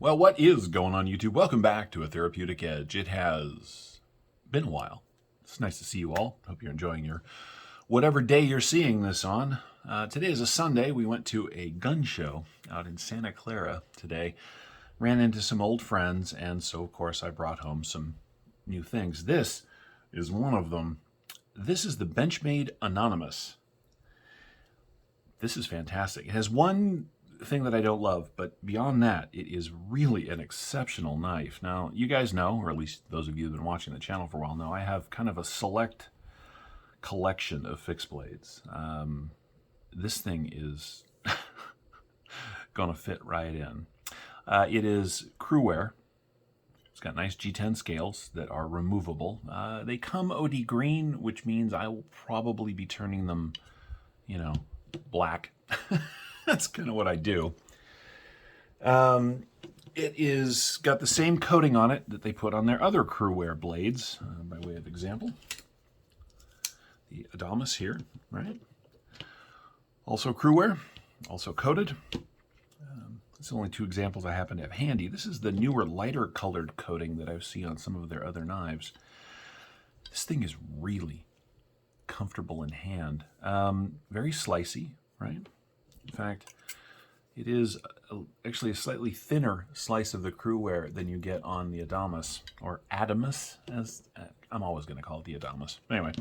Well, what is going on, YouTube? Welcome back to A Therapeutic Edge. It has been a while. It's nice to see you all. Hope you're enjoying your whatever day you're seeing this on. Today is a Sunday. We went to a gun show out in Santa Clara today. Ran into some old friends, and so, of course, I brought home some new things. This is one of them. This is the Benchmade Anonimus. This is fantastic. It has one thing that I don't love, but beyond that, it is really an exceptional knife. Now, you guys know, or at least those of you who've been watching the channel for a while know, I have kind of a select collection of fixed blades. This thing is gonna fit right in. It is CRU-WEAR. It's got nice G10 scales that are removable. They come OD green, which means I will probably be turning them, black. That's kind of what I do. It is got the same coating on it that they put on their other CRU-WEAR blades, by way of example. The Anonimus here, right? Also CRU-WEAR, also coated. It's only two examples I happen to have handy. This is the newer, lighter colored coating that I've seen on some of their other knives. This thing is really comfortable in hand. Very slicey, right? In fact, it is actually a slightly thinner slice of the CRU-WEAR than you get on the Anonimus, or Anonimus, as I'm always going to call it the Anonimus. Anyway,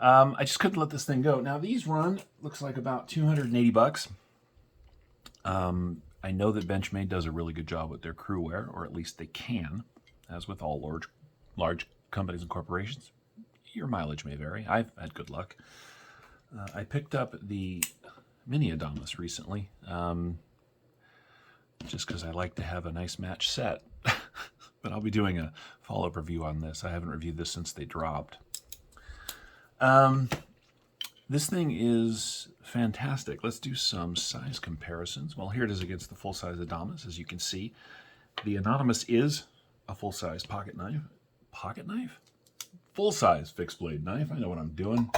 I just couldn't let this thing go. Now these run, looks like about 280 bucks. I know that Benchmade does a really good job with their CRU-WEAR, or at least they can, as with all large companies and corporations. Your mileage may vary. I've had good luck. I picked up the mini Anonimus recently, just because I like to have a nice match set. But I'll be doing a follow-up review on this. I haven't reviewed this since they dropped. This thing is fantastic. Let's do some size comparisons. Well, here it is against the full-size Anonimus. As you can see, the Anonimus is a full-size pocket knife. Pocket knife? Full-size fixed blade knife. I know what I'm doing.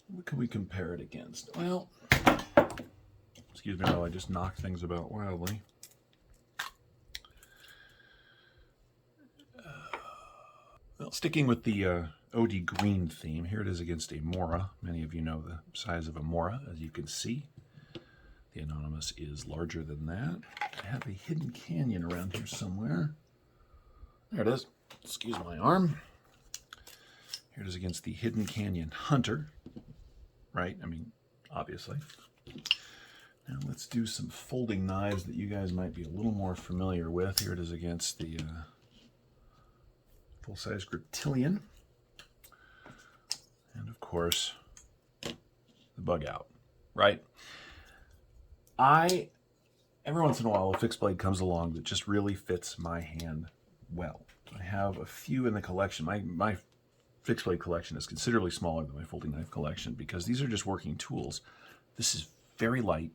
What can we compare it against? Well, excuse me while I just knock things about wildly. Well, sticking with the OD green theme, here it is against a Mora. Many of you know the size of a Mora, as you can see. The Anonimus is larger than that. I have a hidden canyon around here somewhere. There it is. Excuse my arm. Here it is against the Hidden Canyon Hunter. Right? I mean, obviously. Now let's do some folding knives that you guys might be a little more familiar with. Here it is against the full-size Griptilian. And of course, the Bug Out, right? Every once in a while, a fixed blade comes along that just really fits my hand well. I have a few in the collection. My fixed blade collection is considerably smaller than my folding knife collection because these are just working tools. This is very light,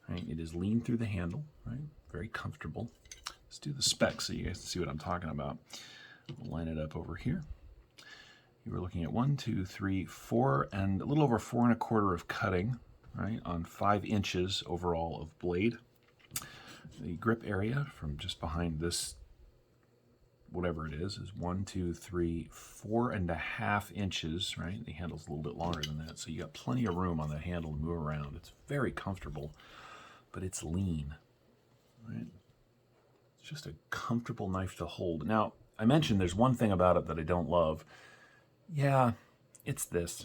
right? It is lean through the handle, right? Very comfortable. Let's do the specs so you guys can see what I'm talking about. We'll line it up over here. You were looking at 1, 2, 3, 4, and a little over 4 1/4 of cutting, right? On 5 inches overall of blade. The grip area from just behind this, whatever it is 1, 2, 3, 4.5 inches, right? The handle's a little bit longer than that, so you got plenty of room on the handle to move around. It's very comfortable, but it's lean, right? It's just a comfortable knife to hold. Now, I mentioned there's one thing about it that I don't love. Yeah, it's this.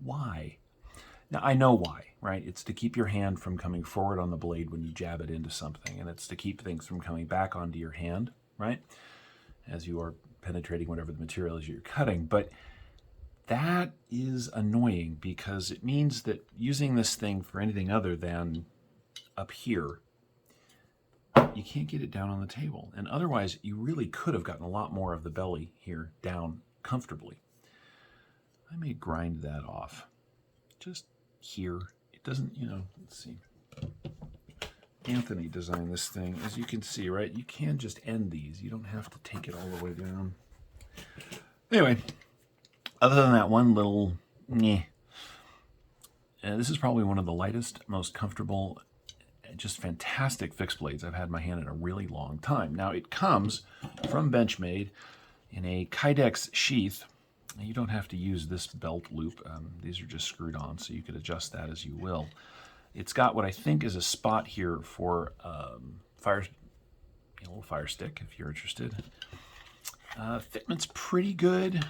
Why? Now, I know why, right? It's to keep your hand from coming forward on the blade when you jab it into something, and it's to keep things from coming back onto your hand, right? As you are penetrating whatever the material is you're cutting. But that is annoying because it means that using this thing for anything other than up here, you can't get it down on the table. And otherwise, you really could have gotten a lot more of the belly here down comfortably. I may grind that off. Just here. It doesn't, let's see. Anthony designed this thing. As you can see, right, you can just end these. You don't have to take it all the way down. Anyway, other than that one little this is probably one of the lightest, most comfortable, just fantastic fixed blades I've had in my hand in a really long time. Now, it comes from Benchmade in a kydex sheath. You don't have to use this belt loop. These are just screwed on, so you could adjust that as you will. It's got what I think is a spot here for a little fire stick, if you're interested. Fitment's pretty good.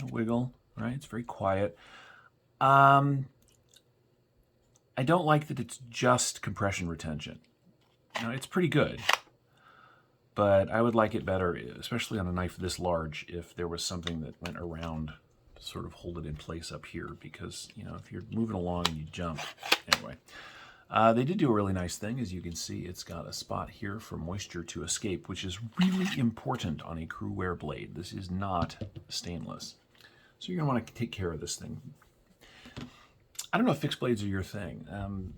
No wiggle, right? It's very quiet. I don't like that it's just compression retention. You know, it's pretty good, but I would like it better, especially on a knife this large, if there was something that went around to sort of hold it in place up here, because, you know, if you're moving along and you jump. Anyway, they did do a really nice thing. As you can see, it's got a spot here for moisture to escape, which is really important on a CRU-WEAR blade. This is not stainless. So you're going to want to take care of this thing. I don't know if fixed blades are your thing.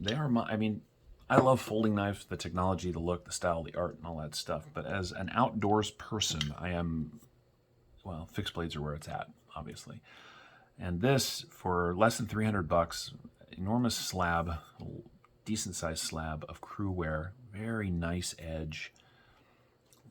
They are my, I mean, I love folding knives, the technology, the look, the style, the art, and all that stuff. But as an outdoors person, I am, well, fixed blades are where it's at, obviously. And this, for less than $300, enormous slab, decent sized slab of CRU-WEAR, very nice edge.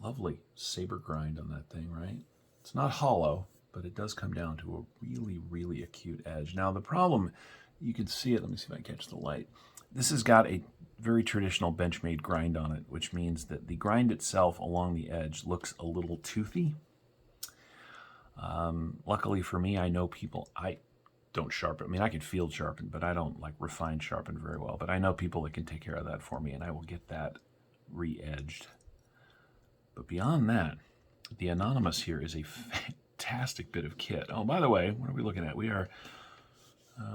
Lovely saber grind on that thing, right? It's not hollow, but it does come down to a really, really acute edge. Now, the problem, you can see it, let me see if I can catch the light. This has got a very traditional Benchmade grind on it, which means that the grind itself along the edge looks a little toothy. Luckily for me, I know people, I don't sharpen. I mean, I can field sharpen, but I don't like refine sharpen very well. But I know people that can take care of that for me, and I will get that re-edged. But beyond that, the Anonimus here is a fantastic bit of kit. Oh, by the way, what are we looking at? We are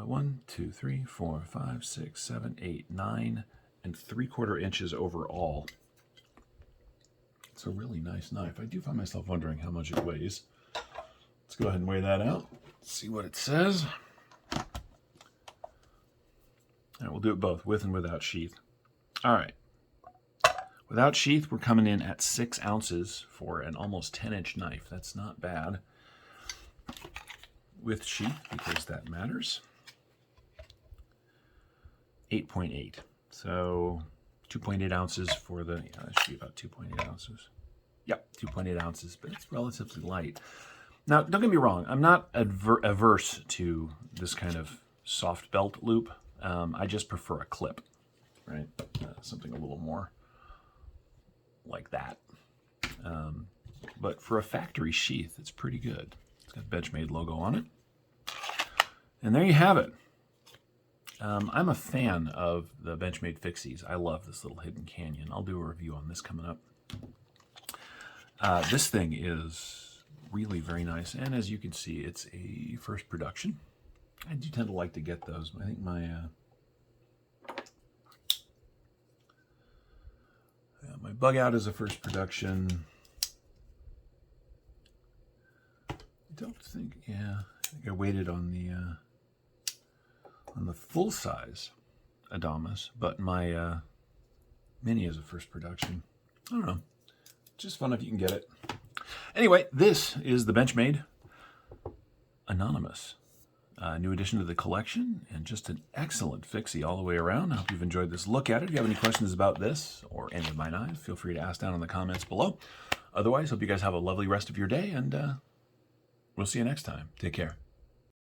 1, 2, 3, 4, 5, 6, 7, 8, 9 3/4 inches overall. It's a really nice knife. I do find myself wondering how much it weighs. Let's go ahead and weigh that out. See what it says. All right, we'll do it both, with and without sheath. All right. Without sheath, we're coming in at 6 ounces for an almost 10-inch knife. That's not bad. With sheath, because that matters, 8.8. So 2.8 ounces for the, yeah, that should be about 2.8 ounces. Yep, 2.8 ounces, but it's relatively light. Now, don't get me wrong, I'm not averse to this kind of soft belt loop. I just prefer a clip, right? Something a little more like that. But for a factory sheath, it's pretty good. It's got a Benchmade logo on it. And there you have it. I'm a fan of the Benchmade fixies. I love this little hidden canyon. I'll do a review on this coming up. This thing is really very nice. And as you can see, it's a first production. I do tend to like to get those. I think my my bug out is a first production. I don't think, yeah, I think I waited on the full size Anonimus, but my mini is a first production. I don't know, just fun if you can get it. Anyway, this is the Benchmade Anonimus. New addition to the collection, and just an excellent fixie all the way around. I hope you've enjoyed this look at it. If you have any questions about this or any of my knives, feel free to ask down in the comments below. Otherwise, hope you guys have a lovely rest of your day, and we'll see you next time. Take care.